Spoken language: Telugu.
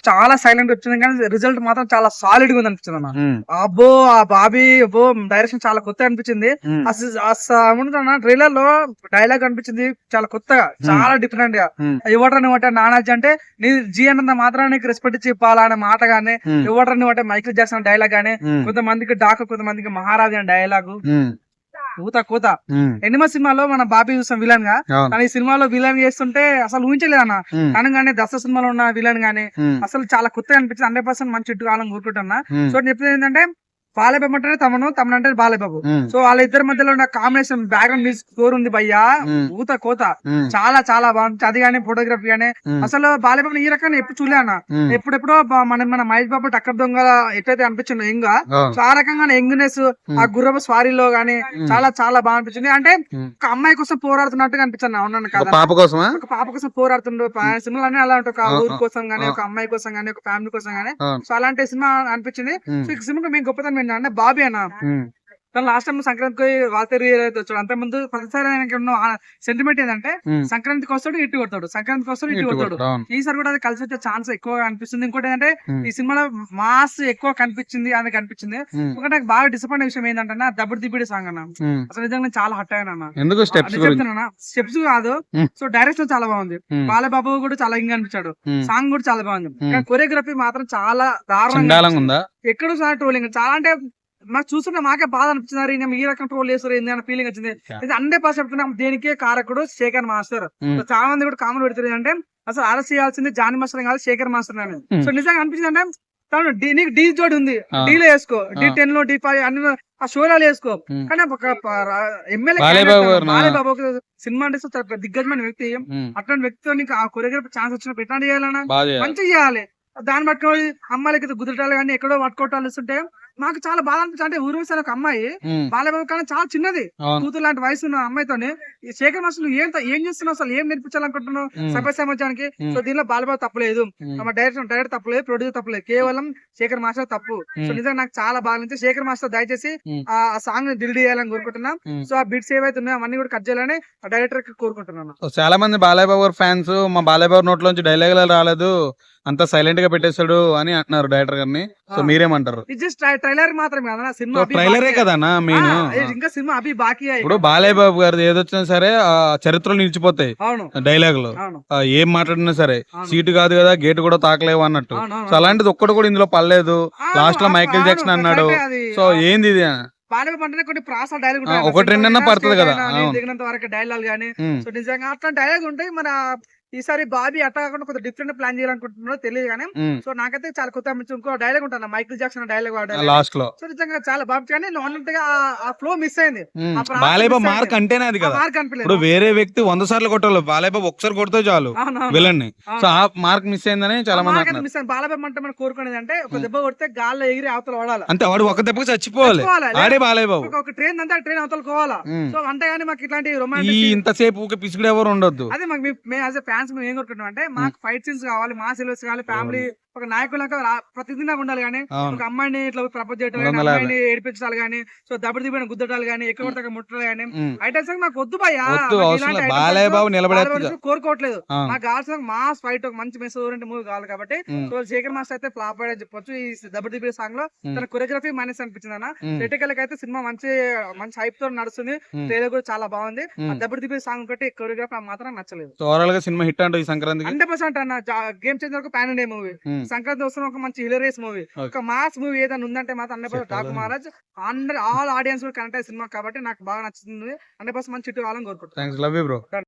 చాలా సైలెంట్ వచ్చింది కానీ రిజల్ట్ మాత్రం చాలా సాలిడ్ గా ఉంది అనిపించింది అన్న. ఉమ్, అబ్బో ఆ బాబీ అబ్బో డైరెక్షన్ చాలా కొత్తగా అనిపించింది. ఉమ్, అసలు ట్రైలర్ లో డైలాగ్ అనిపించింది చాలా కొత్తగా, చాలా డిఫరెంట్ గా. ఉమ్, ఇవ్వటం నువ్వంటే నానాజీ అంటే నీ జీ అన్నంత మాత్రం నీకు రెస్పెక్ట్ ఇచ్చి ఇవ్వాలా అనే మాట గానీ, ఉమ్, ఇవ్వటం నువ్వంటే మైకిల్ జాక్సన్ డైలాగ్ గానీ, ఉమ్, కొంతమందికి డాకు కొంతమందికి మహారాజు అనే డైలాగు ఉమ్, కూత కూత. ఉమ్, ఎనిమ సినిమాలో మన బాబీ చూస్తాం విలన్ గా, అవును. కానీ ఈ సినిమాలో విలన్ చేస్తుంటే అసలు ఊహించలేదు అన్న. ఉమ్, తను గానీ దసరా సినిమాలో ఉన్న విలన్ గానీ ఉమ్, అసలు చాలా కొత్తగా అనిపించింది. 100% మంచి ఇటు కాలం కోరుకుంటున్నా. ఉమ్, సో నేను చెప్పేది ఏంటంటే బాలయ్యబాబు అంటేనే తమను అంటే బాలయ్యబాబు. ఉమ్, సో వాళ్ళ ఇద్దరి మధ్యలో ఉన్న కాంబినేషన్ బ్యాక్గ్రౌండ్ మ్యూజిక్ స్కోర్ ఉంది భయ్యా, ఉమ్, ఊత కోత. ఉమ్, చాలా చాలా బాగుంది. అది కానీ ఫోటోగ్రఫీ కానీ ఉమ్, అసలు బాలయ్యబాబు ఈ రకంగా ఎప్పుడు చూలే అన్న. ఉమ్, ఎప్పుడెప్పుడో మన మహేష్ బాబు టక్కర్ దొంగ ఎట్లయితే అనిపించిందో యంగ్, అవును. సో ఆ రకంగా యంగ్నెస్ ఆ గుర్రపు స్వారీలో గానీ చాలా చాలా బాగా అనిపించింది. అంటే ఉమ్. ఒక అమ్మాయి కోసం పోరాడుతున్నట్టుగా అనిపించాను. అవునన్నా ఒక కదా, పాప కోసమా? ఒక పాప కోసం పోరాడుతుండ్రు. సినిమాలు అన్ని అలా ఉంటాయి, ఒక ఆ, ఊరు కోసం గానీ, ఆ, ఒక అమ్మాయి కోసం గానీ, ఒక ఫ్యామిలీ కోసం గానీ. అవును. సో అలాంటి సినిమా అనిపించింది. ఉమ్, సో ఈ సినిమా మేము గొప్పతనం ఏంటంటే బాబీ అన్న ఉమ్, తను లాస్ట్ టైం సంక్రాంతికి వాల్తేరు అయితే వచ్చాడు. అంత ముందు ప్రతిసారి ఆయనకి ఉన్న సెంటిమెంట్ ఏంటంటే ఉమ్. సంక్రాంతికి వస్తాడు ఇటు కొడతాడు, సంక్రాంతికి వస్తాడు ఇటు ఇటు కొడతాడు. కొడతాడు, అవును. ఈసారి కూడా అది కలిసి వచ్చే ఛాన్స్ ఎక్కువగా అనిపిస్తుంది. ఇంకోటి ఏంటంటే ఉమ్, ఈ సినిమాలో మాస్ ఎక్కువ కనిపించింది అని కనిపించింది. ఉమ్, ఒకటి నాకు బాగా డిసప్పాయింట్ విషయం ఏంటంటే నా దబ్బుడు దిబ్బడి సాంగ్ అన్న. ఉమ్. అసలు నిజంగా నేను చాలా హట్ అయ్యాను అన్న. ఎందుకు స్టెప్స్ అది గురించి? చెప్తున్నా స్టెప్స్ కాదు, ఉమ్, సో డైరెక్షన్ చాలా బాగుంది. ఉమ్, బాలబాబు కూడా చాలా ఇంగా అనిపించాడు. ఉమ్, సాంగ్ కూడా చాలా బాగుంది. ఉమ్. కానీ కొరియోగ్రఫీ మాత్రం చాలా దారుణంగా చండాలంగా అనిపించింది. ఉందా? ఎక్కడో సార్ ట్రోలింగ్ చాలా అంటే నాకు చూస్తుంటే మాకే బాధ అనిపించింది. ఈయన ఈ రకం ట్రోల్ చేస్తారు ఏంది అన్న ఫీలింగ్ వచ్చింది. ఇది 100% చెప్తున్నాం, దేనికే కారకుడు శేఖర్ మాస్టర్. ఉమ్, సో చాలా మంది కూడా కామెంట్ పెడుతుంది అంటే అసలు అరెస్ట్ చేయాల్సింది జానీ మాస్టర్ కాదు శేఖర్ మాస్టర్ అని. ఉమ్. సో నిజంగా అనిపించింది అంటే తను నీకు డీ జోడి ఉంది, ఆ. డీలో వేసుకో, ఆ. D10 లో D5 అన్ని ఆ షోలో వేసుకో. ఉమ్, కానీ ఒక ఎమ్మెల్యే బాలయ్యబాబు గారు బాలయ్యబాబు సినిమా అంటే చాలా దిగ్గజమైన వ్యక్తి. ఉమ్, అట్లాంటి వ్యక్తితో నీకు ఆ కొరియోగ్రఫీ ఛాన్స్ వచ్చినప్పుడు ఎట్లా చేయాలన్నా బాగా చేయాలి. మంచిగా చేయాలి. దాన్ని పట్టుకొని అమ్మాయిలకి గుద్రటాలు కానీ ఎక్కడో పట్టుకోవటాలు ఇస్తుంటే మాకు చాలా బాధ అనిపించింది. అంటే ఊర్వశి అనే ఒక అమ్మాయి ఉమ్, బాలయ్యబాబు కానీ చాలా చిన్నది, అవును. కూతురు లాంటి వయసు ఉన్న అమ్మాయితోని ఈ శేఖర్ మాస్టర్ నువ్వు ఏం చేస్తున్నావు, అసలు ఏం నేర్పించాలనుకుంటున్నావు ఉమ్, సభ్య సమాజానికి. ఉమ్, సో దీనిలో బాలబాబు తప్పలేదు, ఉమ్, మన డైరెక్టర్ తప్పలేదు, ప్రొడ్యూసర్ తప్పలేదు, కేవలం శేఖర్ మాస్టర్ తప్పు. సో ఉమ్, నిజంగా నాకు చాలా బాగా నచ్చింది. శేఖర్ మాస్టర్ దయచేసి ఉమ్, ఆ సాంగ్ ని డిలీట్ చేయాలని కోరుకుంటున్నాం. ఉమ్. సో ఆ బిట్స్ ఏవైతే ఉన్నాయో అవన్నీ కూడా కట్ చేయాలని డైరెక్టర్ కి కోరుకుంటున్నాను. సో చాలా మంది బాలయ్యబాబు గారు ఫ్యాన్స్ మా బాలయ్యబాబు నోట్లోంచి డైలాగ్ రాలేదు, అంత సైలెంట్ గా పెట్టేశాడు అని అంటున్నారు డైరెక్టర్ గారిని. సో మీరేమంటారు? ఇది జస్ట్ ట్రైలర్ మాత్రమే కదా, సినిమా అభి ట్రైలరే బాకీ. కదనా మెయిన్. ఇంకా సినిమా అభి బాకీ ఇప్పుడు బాలయ్యబాబు గారిది ఏదొచ్చినా సరే ఆ చరిత్రలో నిలిచిపోతాయి అవును డైలాగులు. అవును ఏం మాట్లాడినా సరే అవును. సీటు కాదు కదా గేట్ కూడా తాకలేవు అన్నట్టు. అవును, సో అలాంటిది ఒక్కటి కూడా ఇందులో పడలేదు. లాస్ట్ లో మైకేల్ జాక్సన్ అన్నాడు. సో ఏంది ఇది? బాలయ్య అంటే కొన్ని ప్రాస డైలాగ్ ఒకటి రెండన్నా పడుతుంది కదా. అవును. దిగినంత వరకు డైలాగ్ గానీ. ఉమ్, సో నిజంగా అట్లాంటి డైలాగ్ ఉంటాయి. మన ఈసారి బాబీ అట్లా కాకుండా కొంచెం డిఫరెంట్ ప్లాన్ చేయాలనుకుంటున్నారో తెలియదు కానీ ఉమ్. సో నాకైతే చాలా కొత్త అనిపించింది. ఇంకో డైలాగ్ ఉంటుంది మైకిల్ జాక్సన్ డైలాగ్ లాస్ట్ లో సో నిజంగా చాలా బాగా కానీ అన్నట్టుగా ఆ ఫ్లో మిస్ అయింది. ఉమ్, ఆ ప్రాస బాలయ్యబాబు miss మార్క్ అయింది. అంటేనే అది ఆ కదా. మార్క్ అనిపించలేదు. ఇప్పుడు వేరే వ్యక్తి 100 సార్లు కొట్టాలి, బాలయ్యబాబు ఒకసారి కొడితే చాలు అవునవును. విలన్ ని. అవును. సో ఆ మార్క్ మిస్ అయిందని చాలా మంది అంటున్నారు. మిస్ అయింది. బాలయ్య అంటే మనం కోరుకునేది అంటే ఒక దెబ్బ కొడితే గాల్లో ఎగిరి అవతల ఓడాలి. అంతే, వాడు ఒక దెబ్బకి చచ్చిపోవాలి. చచ్చిపోవాలి. ఆడే బాలయ్యబాబు. ఒక ట్రైన్ అంతా ట్రైన్ అవతల కోవాలా. ఉమ్. సో అంతేగాని మాకు ఇట్లాంటి ఈ రొమాంటిక్ ఇంతసేపు ఊకే పిసికుడు ఎవరు ఉండొద్దు. అదే మాకు మేము యాజ్ ఫ్యాన్స్ మేము ఏం కోరుకుంటున్నాం అంటే మాకు ఫైట్ సీన్స్ కావాలి, మా సిలబస్ కావాలి, ఫ్యామిలీ ఒక నాయకులకు ప్రతిదీ నాకు ఉండాలి కానీ అవును. ఒక అమ్మాయిని ఇట్లా ప్రపోజ్ చేయడం కానీ, 250. అమ్మాయిని ఏడిపించాలి కానీ, సో దబ్బడి దిబ్బడిని గుద్దటాలు కానీ, ఎక్కడ కొడతా ముట్టడాలు కానీ ఉమ్. ఐటమ్స్ మాకు వద్దు భయ్యా. వద్దు, మాకు అవసరం ఇలాంటి లేదు. items బాలయ్యబాబు నిలబడేది బాలయ్య కోరుకోవట్లేదు. అవును. మాకు కావాల్సిన మాస్ ఫైట్ ఒక మంచి మెసేజ్ మూవీ కావాలి కాబట్టి ఉమ్. సో శేఖర్ మాస్టర్ అయితే ఫ్లాప్ అయ్యని చెప్పొచ్చు. ఈ దబ్బడి దిబ్బడి సాంగ్ లో ఉమ్. తన కొరియోగ్రఫీ మైనస్ అనిపించింది అన్న. ఉమ్. క్రిటికల్ అయితే సినిమా మంచి మంచి హైప్ తో నడుస్తుంది. ఉమ్. ట్రైలర్ కూడా చాలా బాగుంది. ఆ ఉమ్. దబ్బడి దిబ్బడి సాంగ్ ఒకటి కొరియోగ్రఫీ మాత్రం నచ్చలేదు. సో ఓవరాల్ గా సినిమా హిట్ అంటే ఈ సంక్రాంతికి 100% అన్న. గేమ్ చేంజర్ ఒక పాన్ ఇండియా మూవీ, ఉమ్. సంక్రాంతి వస్తున్న ఒక మంచి హిలరియస్ మూవీ, Okay. ఒక మాస్ మూవీ ఏదైనా ఉందంటే మాత్రం 100% Daaku Maharaj all audience connect అయ్యే సినిమా కాబట్టి నాకు బాగా నచ్చుతుంది. 100% మంచి హిట్ కావాలని కోరుకుంటున్నాను. Thanks, love you bro.